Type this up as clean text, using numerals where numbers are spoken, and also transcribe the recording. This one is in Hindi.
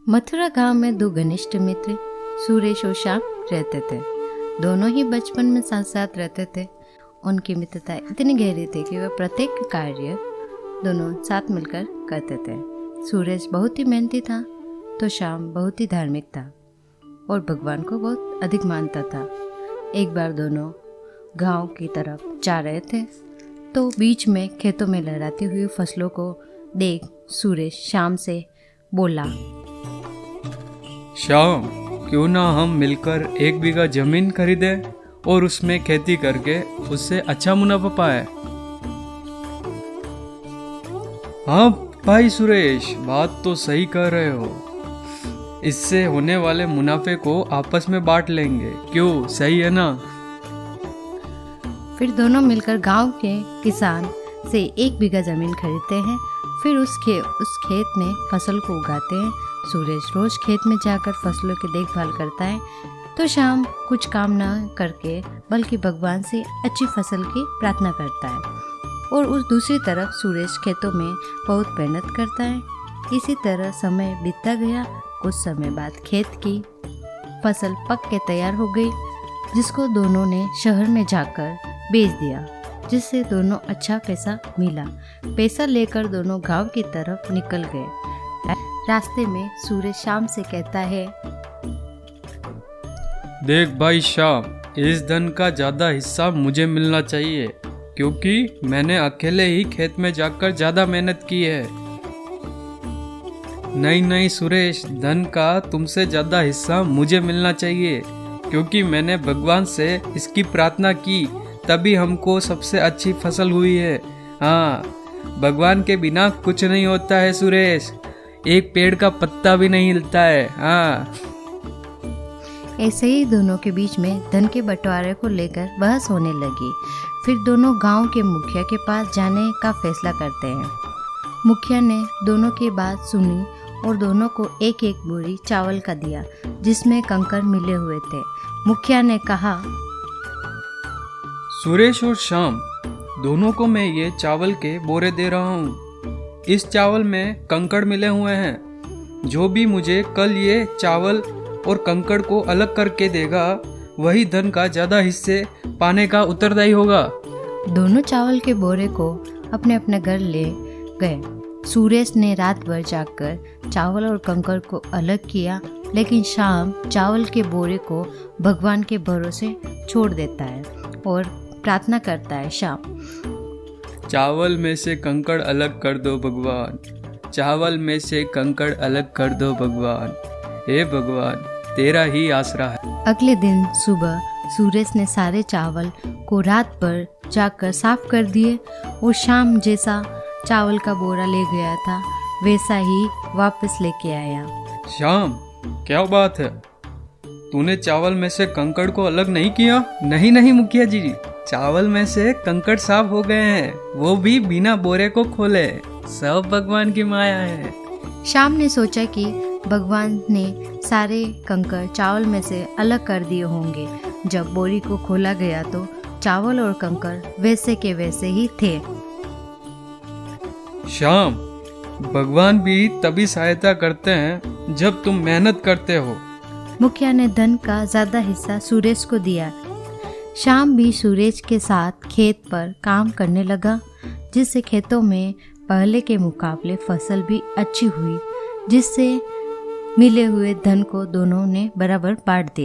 मथुरा गांव में दो घनिष्ठ मित्र सुरेश और श्याम रहते थे। दोनों ही बचपन में साथ साथ रहते थे। उनकी मित्रता इतनी गहरी थी कि वे प्रत्येक कार्य दोनों साथ मिलकर करते थे। सुरेश बहुत ही मेहनती था तो श्याम बहुत ही धार्मिक था और भगवान को बहुत अधिक मानता था। एक बार दोनों गांव की तरफ जा रहे थे तो बीच में खेतों में लहराती हुई फसलों को देख सुरेश श्याम से बोला, श्याम, क्यों ना हम मिलकर 1 बीघा जमीन खरीदें और उसमें खेती करके उससे अच्छा मुनाफा पाए। हाँ भाई सुरेश, बात तो सही कह रहे हो। इससे होने वाले मुनाफे को आपस में बांट लेंगे, क्यों, सही है ना? फिर दोनों मिलकर गांव के किसान से 1 बीघा जमीन खरीदते हैं। फिर उस खेत में फसल को उगाते हैं। सुरेश रोज खेत में जाकर फसलों की देखभाल करता है तो श्याम कुछ काम न करके बल्कि भगवान से अच्छी फसल की प्रार्थना करता है। और उस दूसरी तरफ सुरेश खेतों में बहुत मेहनत करता है। इसी तरह समय बीतता गया। कुछ समय बाद खेत की फसल पक के तैयार हो गई, जिसको दोनों ने शहर में जाकर बेच दिया, जिससे दोनों अच्छा पैसा मिला। पैसा लेकर दोनों गांव की तरफ निकल गए। रास्ते में सूरज श्याम से कहता है, देख भाई श्याम, इस धन का ज्यादा हिस्सा मुझे मिलना चाहिए, क्योंकि मैंने अकेले ही खेत में जाकर ज्यादा मेहनत की है। नहीं सुरेश, धन का तुमसे ज्यादा हिस्सा मुझे मिलना चाहिए, क्योंकि मैंने भगवान से इसकी प्रार्थना की, तभी हमको सबसे अच्छी फसल हुई है। हाँ, भगवान के बिना कुछ नहीं होता है सुरेश, एक पेड़ का पत्ता भी नहीं हिलता है। हाँ। ऐसे ही दोनों के बीच में धन के बंटवारे को लेकर बहस होने लगी। फिर दोनों गांव के मुखिया के पास जाने का फैसला करते हैं। मुखिया ने दोनों की बात सुनी और दोनों को 1-1 बोरी चावल का दिया, जिसमें कंकड़ मिले हुए थे। मुखिया ने कहा, सुरेश और श्याम, दोनों को मैं ये चावल के बोरे दे रहा हूँ। इस चावल में कंकड़ मिले हुए हैं। जो भी मुझे कल ये चावल और कंकड़ को अलग करके देगा, वही धन का ज्यादा हिस्से पाने का उत्तरदायी होगा। दोनों चावल के बोरे को अपने अपने घर ले गए। सुरेश ने रात भर जागकर चावल और कंकड़ को अलग किया, लेकिन शाम चावल के बोरे को भगवान के भरोसे छोड़ देता है और प्रार्थना करता है, शाम, चावल में से कंकड़ अलग कर दो भगवान, चावल में से कंकड़ अलग कर दो भगवान, हे भगवान, तेरा ही आसरा है। अगले दिन सुबह सुरेश ने सारे चावल को रात भर जाकर साफ कर दिए और शाम जैसा चावल का बोरा ले गया था वैसा ही वापस लेके आया। श्याम, क्या बात है, तूने चावल में से कंकड़ को अलग नहीं किया? नहीं मुखिया जी, चावल में से कंकड़ साफ हो गए हैं, वो भी बिना बोरे को खोले। सब भगवान की माया है। श्याम ने सोचा कि भगवान ने सारे कंकड़ चावल में से अलग कर दिए होंगे। जब बोरी को खोला गया तो चावल और कंकड़ वैसे के वैसे ही थे। श्याम, भगवान भी तभी सहायता करते हैं जब तुम मेहनत करते हो। मुखिया ने धन का ज्यादा हिस्सा सुरेश को दिया। श्याम भी सुरेश के साथ खेत पर काम करने लगा, जिससे खेतों में पहले के मुकाबले फसल भी अच्छी हुई, जिससे मिले हुए धन को दोनों ने बराबर बांट दिया।